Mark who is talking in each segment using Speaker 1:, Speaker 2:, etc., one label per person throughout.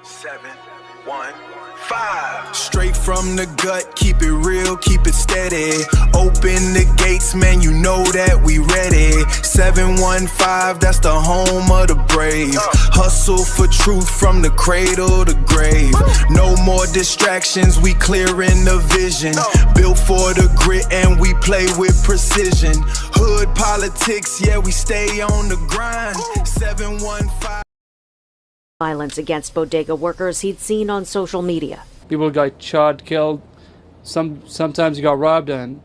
Speaker 1: 715. Straight from the gut, keep it real, keep it steady. Open the gates, man, you know that we ready. 715, that's the home of the brave. Hustle for truth from the cradle to grave. No more distractions, we clearing the vision. Built for the grit and we play with precision. Hood politics, yeah, we stay on the grind. 715.
Speaker 2: Violence against bodega workers he'd seen on social media.
Speaker 3: People got shot, killed. Sometimes you got robbed, and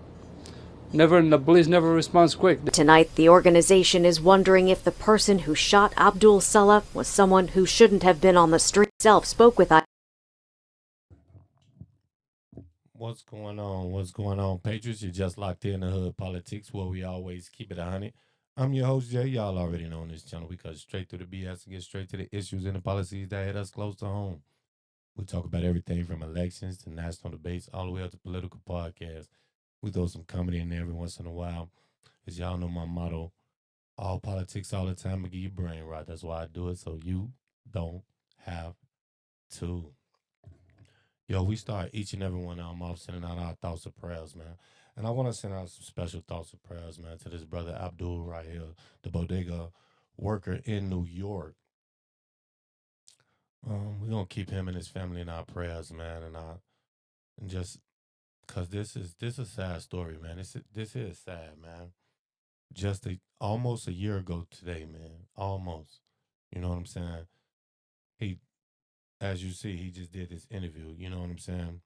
Speaker 3: the police never responds quick.
Speaker 2: Tonight, the organization is wondering if the person who shot Abdul Salah was someone who shouldn't have been on the street. Self spoke with
Speaker 4: What's going on? What's going on, Patriots? You're just locked in the hood politics, where we always keep it 100. I'm your host, Jay. Y'all already know on this channel we cut straight through the BS and get straight to the issues and the policies that hit us close to home. We talk about everything from elections to national debates all the way up to political podcasts. We throw some comedy in there every once in a while. As y'all know my motto, all politics all the time and get your brain right. That's why I do it, so you don't have to. Yo, we start each and every one of them off sending out our thoughts of prayers, man. And I want to send out some special thoughts of prayers, man, to this brother Abdul right here, the bodega worker in New York. We're going to keep him and his family in our prayers, man, and just because this is a sad story, man. This is sad, man. Just almost a year ago today, man. Almost. You know what I'm saying? As you see, he just did this interview, you know what I'm saying?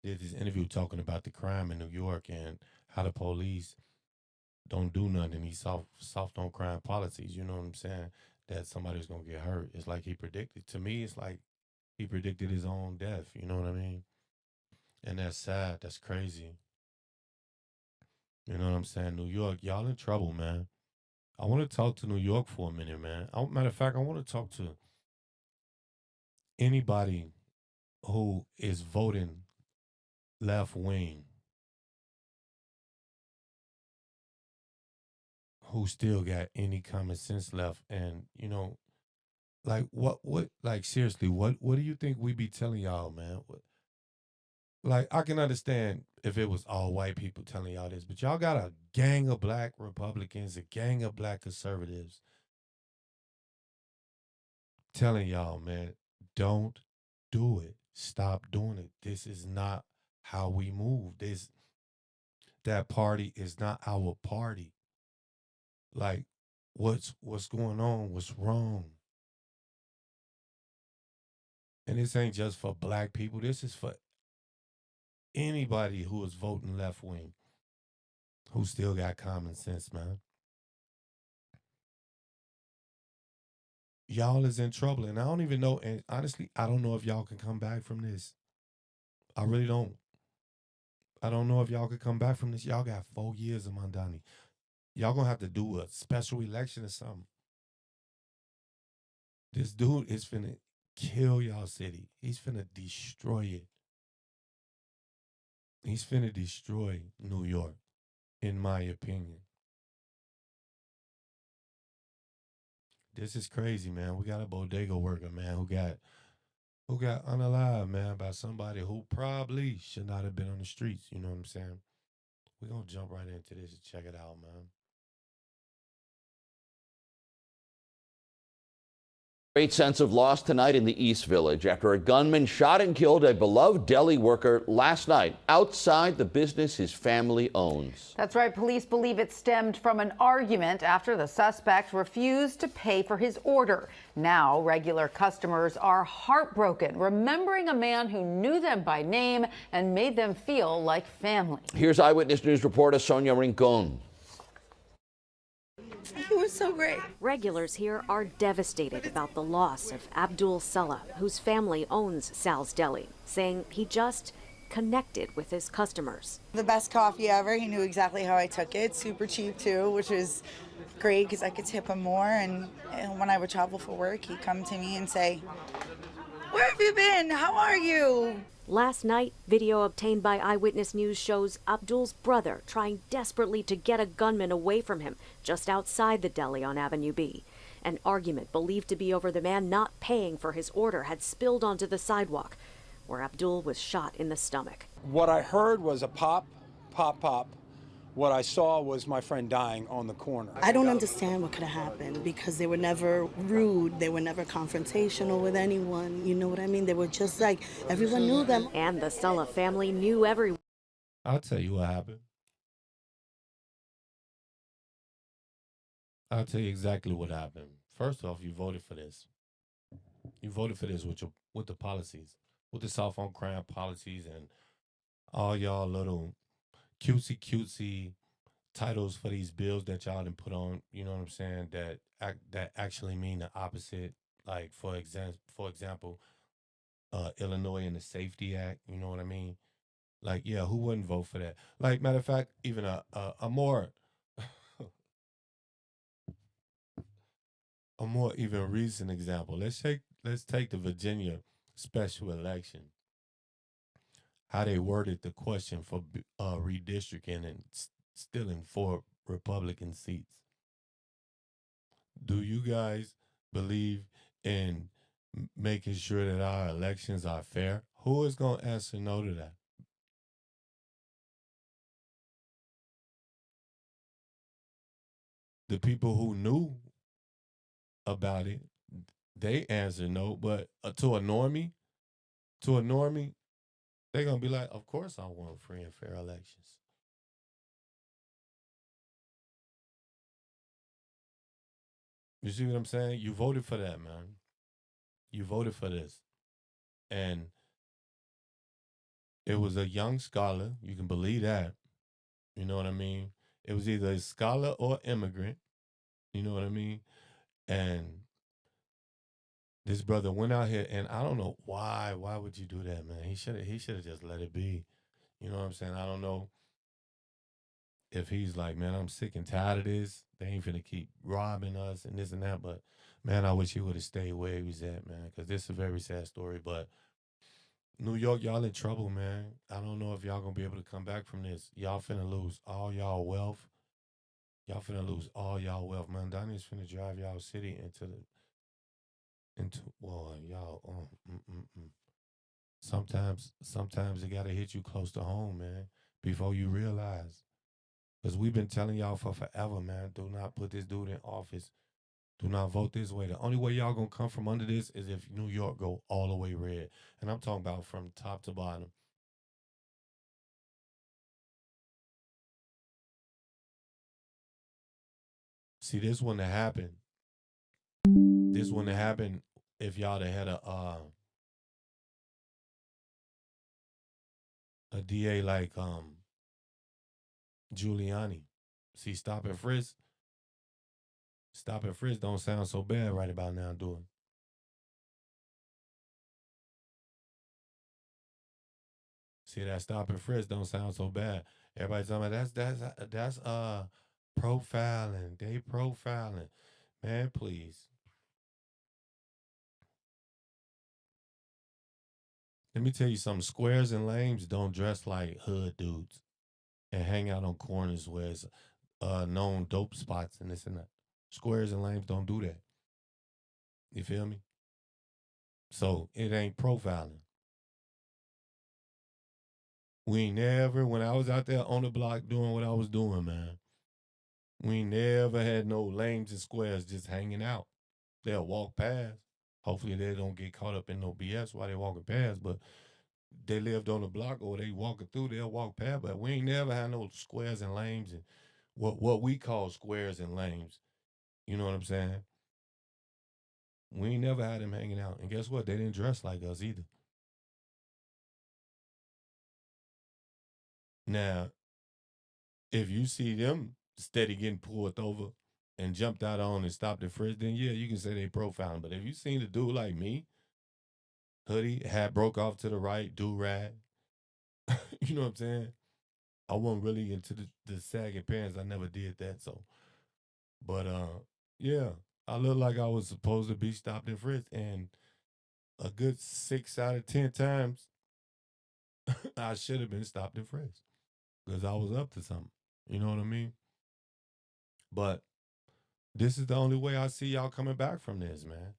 Speaker 4: Did this interview talking about the crime in New York and how the police don't do nothing. He's soft on crime policies, you know what I'm saying? That somebody was going to get hurt. It's like he predicted. To me, it's like he predicted his own death, you know what I mean? And that's sad. That's crazy. You know what I'm saying? New York, y'all in trouble, man. I want to talk to New York for a minute, man. Matter of fact, I want to talk to anybody who is voting left wing, who still got any common sense left, and you know, like what like seriously, what do you think we be telling y'all, man? Like, I can understand if it was all white people telling y'all this, but y'all got a gang of black Republicans, a gang of black conservatives telling y'all, man, don't do it. Stop doing it. This is not how we move. That party is not our party. Like, what's going on? What's wrong? And this ain't just for black people. This is for anybody who is voting left wing, who still got common sense, man. Y'all is in trouble, and I don't even know, and honestly, I don't know if y'all can come back from this. I really don't. I don't know if y'all could come back from this. Y'all got 4 years of Mandani. Y'all gonna have to do a special election or something. This dude is finna kill y'all city. He's finna destroy it. He's finna destroy New York, in my opinion. This is crazy, man. We got a bodega worker, man, who got unalived, man, by somebody who probably should not have been on the streets. You know what I'm saying? We're going to jump right into this and check it out, man.
Speaker 5: Great sense of loss tonight in the East Village after a gunman shot and killed a beloved deli worker last night outside the business his family owns.
Speaker 6: That's right. Police believe it stemmed from an argument after the suspect refused to pay for his order. Now, regular customers are heartbroken, remembering a man who knew them by name and made them feel like family.
Speaker 5: Here's Eyewitness News reporter Sonia Rincon.
Speaker 7: He was so great.
Speaker 2: Regulars here are devastated about the loss of Abdul Salah, whose family owns Sal's Deli, saying he just connected with his customers.
Speaker 7: The best coffee ever. He knew exactly how I took it. Super cheap too, which was great because I could tip him more. And when I would travel for work, he'd come to me and say, "Where have you been? How are you?"
Speaker 2: Last night, video obtained by Eyewitness News shows Abdul's brother trying desperately to get a gunman away from him just outside the deli on Avenue B. An argument believed to be over the man not paying for his order had spilled onto the sidewalk, where Abdul was shot in the stomach.
Speaker 8: What I heard was a pop, pop, pop. What I saw was my friend dying on the corner.
Speaker 9: I don't understand what could have happened because they were never rude. They were never confrontational with anyone. You know what I mean? They were just like, everyone knew them.
Speaker 2: And the Sella family knew everyone.
Speaker 4: I'll tell you what happened. I'll tell you exactly what happened. First off, you voted for this. You voted for this with the policies, with the soft on crime policies and all y'all little cutesy titles for these bills that y'all didn't put on. You know what I'm saying? That actually mean the opposite. Like for example, Illinois and the Safety Act. You know what I mean? Like, yeah, who wouldn't vote for that? Like, matter of fact, even a more a more even recent example. Let's take the Virginia special election. How they worded the question for redistricting and stealing 4 Republican seats. Do you guys believe in making sure that our elections are fair? Who is going to answer no to that? The people who knew about it, they answer no. But to a normie, they're going to be like, of course I want free and fair elections. You see what I'm saying? You voted for that, man. You voted for this. And it was a young scholar. You can believe that. You know what I mean? It was either a scholar or immigrant. You know what I mean? And this brother went out here, and I don't know why. Why would you do that, man? He should have just let it be. You know what I'm saying? I don't know if he's like, man, I'm sick and tired of this. They ain't finna keep robbing us and this and that. But man, I wish he would have stayed where he was at, man, because this is a very sad story. But New York, y'all in trouble, man. I don't know if y'all gonna be able to come back from this. Y'all finna lose all y'all wealth. Y'all finna lose all y'all wealth, man. Donnie's finna drive y'all city into well, y'all. Sometimes it gotta hit you close to home, man, before you realize. Because we've been telling y'all for forever, man. Do not put this dude in office. Do not vote this way. The only way y'all gonna come from under this is if New York go all the way red. And I'm talking about from top to bottom. See, this wouldn't have happened. This wouldn't have happened if y'all had a DA like Giuliani. See, stop and frisk. Stop and frisk don't sound so bad right about now, do it? See, that stop and frisk don't sound so bad. Everybody talking about that's profiling. They profiling. Man, please. Let me tell you something. Squares and lames don't dress like hood dudes and hang out on corners where it's known dope spots and this and that. Squares and lames don't do that. You feel me? So it ain't profiling. We ain't never, when I was out there on the block doing what I was doing, man, we ain't never had no lanes and squares just hanging out. They'll walk past. Hopefully they don't get caught up in no BS while they walking past, but they lived on the block or they walking through, they'll walk past. But we ain't never had no squares and lanes and what we call squares and lanes. You know what I'm saying? We ain't never had them hanging out. And guess what? They didn't dress like us either. Now, if you see them steady getting pulled over and jumped out on and stopped at frisk, then yeah, you can say they profiling. But if you seen a dude like me, hoodie, hat broke off to the right, do-rag, you know what I'm saying? I wasn't really into the sagging pants. I never did that. So, but yeah, I looked like I was supposed to be stopped and frisked, and a good 6 out of 10 times, I should have been stopped and frisked because I was up to something. You know what I mean? But This is the only way I see y'all coming back from this, man.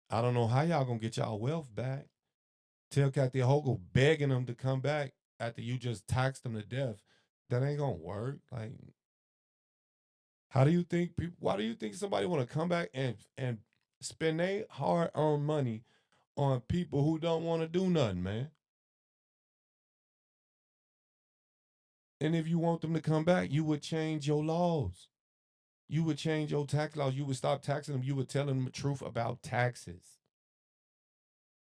Speaker 4: I don't know how y'all gonna get y'all wealth back. Tell Kathy Hochul begging them to come back after you just taxed them to death. That ain't gonna work. Like, how do you think people? Why do you think somebody want to come back and spend their hard-earned money on people who don't want to do nothing, man? And if you want them to come back, you would change your laws. You would change your tax laws. You would stop taxing them. You would tell them the truth about taxes.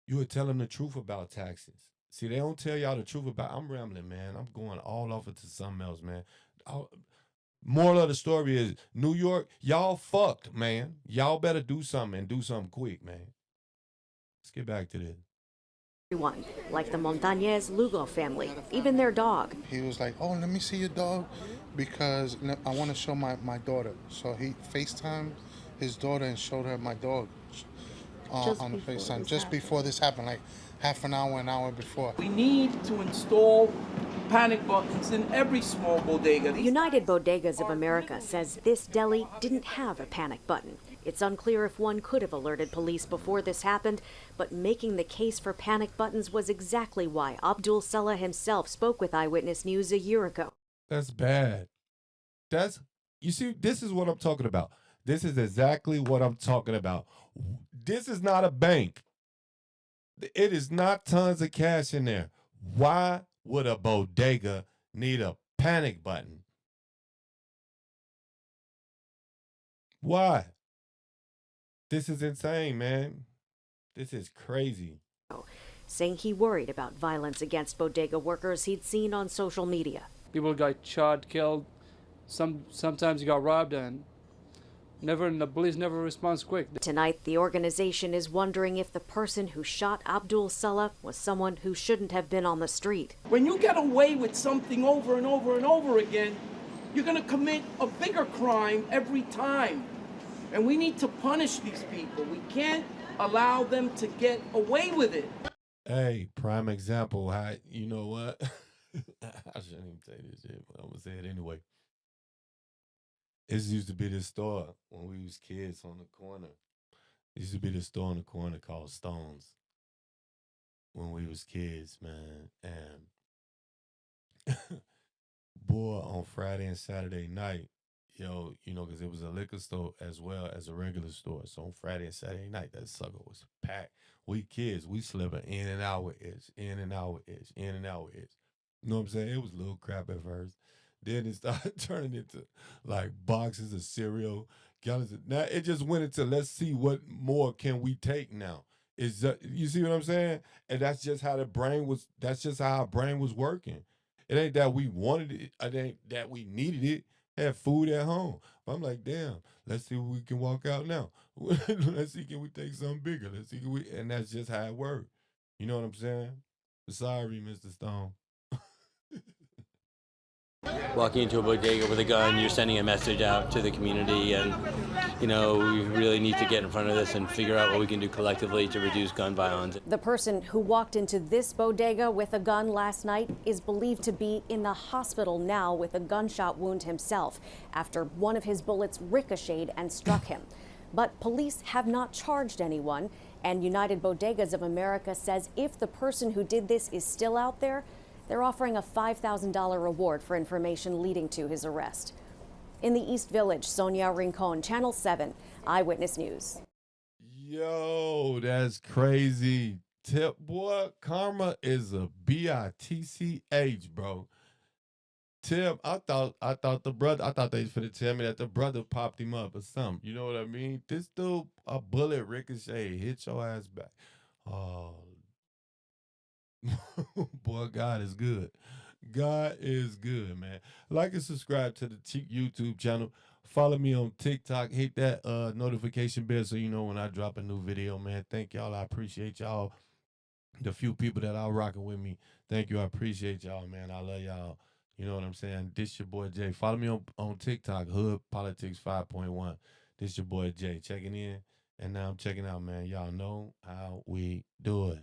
Speaker 4: You would tell them the truth about taxes. See, they don't tell y'all the truth about. I'm rambling, man. I'm going all off into something else, man. Moral of the story is New York, y'all fucked, man. Y'all better do something and do something quick, man. Let's get back to this.
Speaker 2: Everyone, like the Montañez Lugo family, even their dog.
Speaker 10: He was like, oh, let me see your dog because I want to show my daughter. So he FaceTimed his daughter and showed her my dog on the FaceTime just before this happened, like half an hour before.
Speaker 11: We need to install panic buttons in every small bodega.
Speaker 2: United Bodegas of America says this deli didn't have a panic button. It's unclear if one could have alerted police before this happened, but making the case for panic buttons was exactly why Abdul Salah himself spoke with Eyewitness News a year ago.
Speaker 4: That's bad. You see, this is what I'm talking about. This is exactly what I'm talking about. This is not a bank. It is not tons of cash in there. Why would a bodega need a panic button? Why? This is insane, man. This is crazy.
Speaker 2: Saying he worried about violence against bodega workers he'd seen on social media.
Speaker 3: People got shot, killed. Sometimes you got robbed, and the police never responds quick.
Speaker 2: Tonight, the organization is wondering if the person who shot Abdul Salah was someone who shouldn't have been on the street.
Speaker 11: When you get away with something over and over and over again, you're going to commit a bigger crime every time. And we need to punish these people. We can't allow them to get away with it.
Speaker 4: Hey, prime example. How, you know what? I shouldn't even say this shit, but I'm going to say it anyway. It used to be this store when we was kids on the corner. It used to be this store on the corner called Stones when we was kids, man. And boy, on Friday and Saturday night, because it was a liquor store as well as a regular store. So on Friday and Saturday night, that sucker was packed. We kids, we slipping in and out with itch, in and out with itch, in and out with itch. You know what I'm saying? It was a little crap at first. Then it started turning into like boxes of cereal. Now it just went into let's see what more can we take now. You see what I'm saying? And that's just how that's just how our brain was working. It ain't that we wanted it. It ain't that we needed it. Had food at home. But I'm like, damn, let's see what we can walk out now. Let's see, can we take something bigger? Let's see, and that's just how it worked. You know what I'm saying? Sorry, Mr. Stone.
Speaker 12: Walking into a bodega with a gun, you're sending a message out to the community, and we really need to get in front of this and figure out what we can do collectively to reduce gun violence.
Speaker 2: The person who walked into this bodega with a gun last night is believed to be in the hospital now with a gunshot wound himself after one of his bullets ricocheted and struck him. But police have not charged anyone, and United Bodegas of America says if the person who did this is still out there, they're offering a $5,000 reward for information leading to his arrest. In the East Village, Sonia Rincon, Channel 7, Eyewitness News.
Speaker 4: Yo, that's crazy. Boy, karma is a bitch, bro. Tim, I thought they was finna tell me that the brother popped him up or something. You know what I mean? This dude, a bullet ricochet, hit your ass back. Oh, boy, God is good. God is good, man. Like and subscribe to the YouTube channel. Follow me on TikTok. Hit that notification bell so you know when I drop a new video, man. Thank y'all. I appreciate y'all. The few people that are rocking with me, thank you. I appreciate y'all, man. I love y'all. You know what I'm saying? This your boy Jay. Follow me on TikTok, Hood Politics 5.1. This your boy Jay checking in. And now I'm checking out, man. Y'all know how we do it.